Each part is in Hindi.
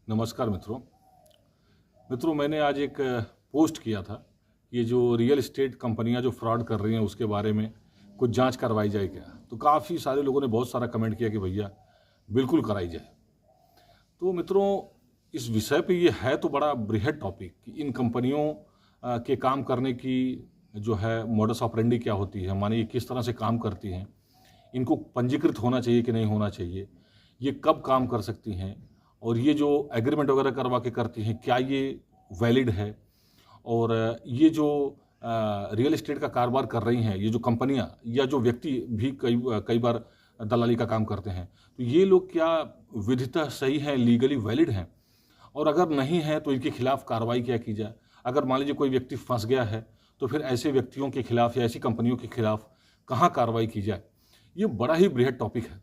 नमस्कार मित्रों, मैंने आज एक पोस्ट किया था। ये जो रियल एस्टेट कंपनियां जो फ्रॉड कर रही हैं उसके बारे में कुछ जांच करवाई जाए क्या। तो काफ़ी सारे लोगों ने बहुत सारा कमेंट किया कि भैया बिल्कुल कराई जाए। तो मित्रों, इस विषय पे ये है तो बड़ा बृहद टॉपिक कि इन कंपनियों के काम करने की जो है मोडस ऑपरेंडी क्या होती है, माने ये किस तरह से काम करती हैं, इनको पंजीकृत होना चाहिए कि नहीं होना चाहिए, ये कब काम कर सकती हैं, और ये जो एग्रीमेंट वगैरह करवा के करती हैं क्या ये वैलिड है, और ये जो रियल एस्टेट का कारोबार कर रही हैं ये जो कंपनियां या जो व्यक्ति भी कई बार दलाली का काम करते हैं, तो ये लोग क्या विधितः सही हैं, लीगली वैलिड हैं, और अगर नहीं है तो इनके खिलाफ कार्रवाई क्या की जाए। अगर मान लीजिए कोई व्यक्ति फंस गया है तो फिर ऐसे व्यक्तियों के खिलाफ या ऐसी कंपनियों के खिलाफ कहाँ कार्रवाई की जाए। ये बड़ा ही बृहद टॉपिक है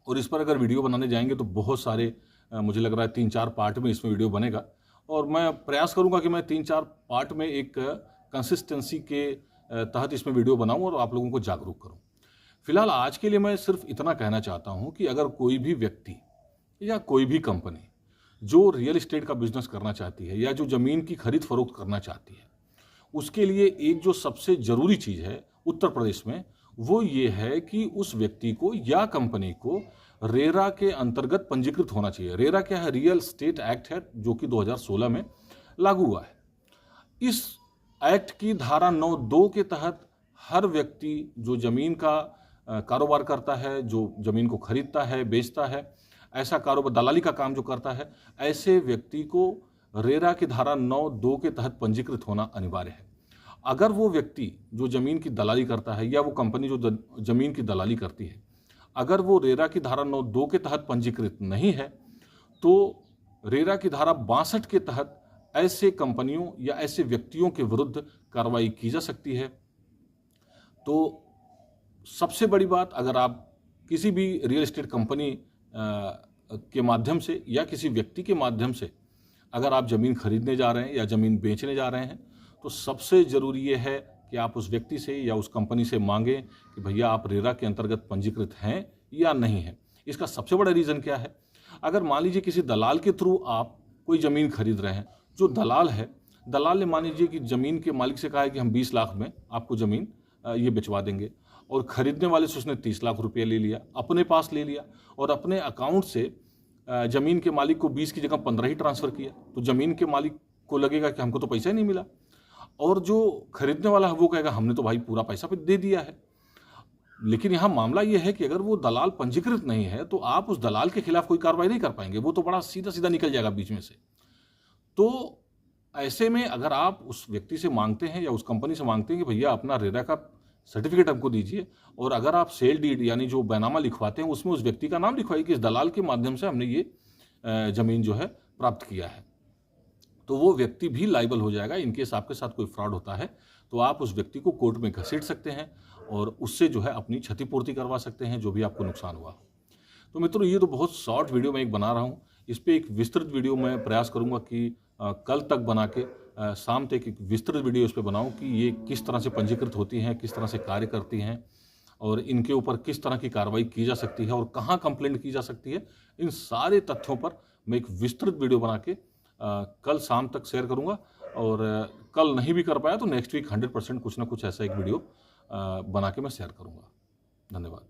और इस पर अगर वीडियो बनाने जाएंगे तो बहुत सारे मुझे लग रहा है 3-4 पार्ट में इसमें वीडियो बनेगा, और मैं प्रयास करूंगा कि मैं 3-4 पार्ट में एक कंसिस्टेंसी के तहत इसमें वीडियो बनाऊं और आप लोगों को जागरूक करूं। फिलहाल आज के लिए मैं सिर्फ इतना कहना चाहता हूं कि अगर कोई भी व्यक्ति या कोई भी कंपनी जो रियल एस्टेट का बिजनेस करना चाहती है या जो ज़मीन की खरीद फरोख्त करना चाहती है, उसके लिए एक जो सबसे ज़रूरी चीज़ है उत्तर प्रदेश में, वो ये है कि उस व्यक्ति को या कंपनी को रेरा के अंतर्गत पंजीकृत होना चाहिए। रेरा क्या है? रियल एस्टेट एक्ट है, जो कि 2016 में लागू हुआ है। इस एक्ट की धारा 9(2) के तहत हर व्यक्ति जो जमीन का कारोबार करता है, जो जमीन को खरीदता है, बेचता है, ऐसा कारोबार दलाली का काम जो करता है, ऐसे व्यक्ति को रेरा की धारा 9(2) के तहत पंजीकृत होना अनिवार्य है। अगर वो व्यक्ति जो जमीन की दलाली करता है या वो कंपनी जो जमीन की दलाली करती है, अगर वो रेरा की धारा 9(2) के तहत पंजीकृत नहीं है तो रेरा की धारा 62 के तहत ऐसे कंपनियों या ऐसे व्यक्तियों के विरुद्ध कार्रवाई की जा सकती है। तो सबसे बड़ी बात, अगर आप किसी भी रियल एस्टेट कंपनी के माध्यम से या किसी व्यक्ति के माध्यम से अगर आप ज़मीन खरीदने जा रहे हैं या ज़मीन बेचने जा रहे हैं, तो सबसे ज़रूरी ये है कि आप उस व्यक्ति से या उस कंपनी से मांगें कि भैया आप रेरा के अंतर्गत पंजीकृत हैं या नहीं है। इसका सबसे बड़ा रीज़न क्या है? अगर मान लीजिए किसी दलाल के थ्रू आप कोई ज़मीन खरीद रहे हैं, जो दलाल है, दलाल ने मान लीजिए कि ज़मीन के मालिक से कहा है कि हम 20 लाख में आपको ज़मीन ये बेचवा देंगे, और खरीदने वाले से उसने 30 लाख रुपये ले लिया, अपने पास ले लिया, और अपने अकाउंट से ज़मीन के मालिक को 20 की जगह 15 ही ट्रांसफ़र किया, तो ज़मीन के मालिक को लगेगा कि हमको तो पैसा ही नहीं मिला, और जो खरीदने वाला है वो कहेगा हमने तो भाई पूरा पैसा दे दिया है। लेकिन यहाँ मामला ये है कि अगर वो दलाल पंजीकृत नहीं है तो आप उस दलाल के खिलाफ कोई कार्रवाई नहीं कर पाएंगे, वो तो बड़ा सीधा सीधा निकल जाएगा बीच में से। तो ऐसे में अगर आप उस व्यक्ति से मांगते हैं या उस कंपनी से मांगते हैं कि भैया अपना रेरा का सर्टिफिकेट हमको दीजिए, और अगर आप सेल डीड यानी जो बैनामा लिखवाते हैं उसमें उस व्यक्ति का नाम लिखवाइए कि इस दलाल के माध्यम से हमने ये ज़मीन जो है प्राप्त किया है, तो वो व्यक्ति भी लाइबल हो जाएगा। इनकेस आपके साथ कोई फ्रॉड होता है तो आप उस व्यक्ति को कोर्ट में घसीट सकते हैं और उससे जो है अपनी क्षतिपूर्ति करवा सकते हैं जो भी आपको नुकसान हुआ। तो मित्रों, ये तो बहुत शॉर्ट वीडियो मैं एक बना रहा हूँ। इस पर एक विस्तृत वीडियो मैं प्रयास करूँगा कि कल तक बना के शाम तक एक विस्तृत वीडियो इस पर बनाऊँ कि ये किस तरह से पंजीकृत होती हैं, किस तरह से कार्य करती हैं, और इनके ऊपर किस तरह की कार्रवाई की जा सकती है और कहाँ कंप्लेंट की जा सकती है। इन सारे तथ्यों पर मैं एक विस्तृत वीडियो बना के कल शाम तक शेयर करूंगा, और कल नहीं भी कर पाया तो नेक्स्ट वीक 100% कुछ ना कुछ ऐसा एक वीडियो बना के मैं शेयर करूंगा। धन्यवाद।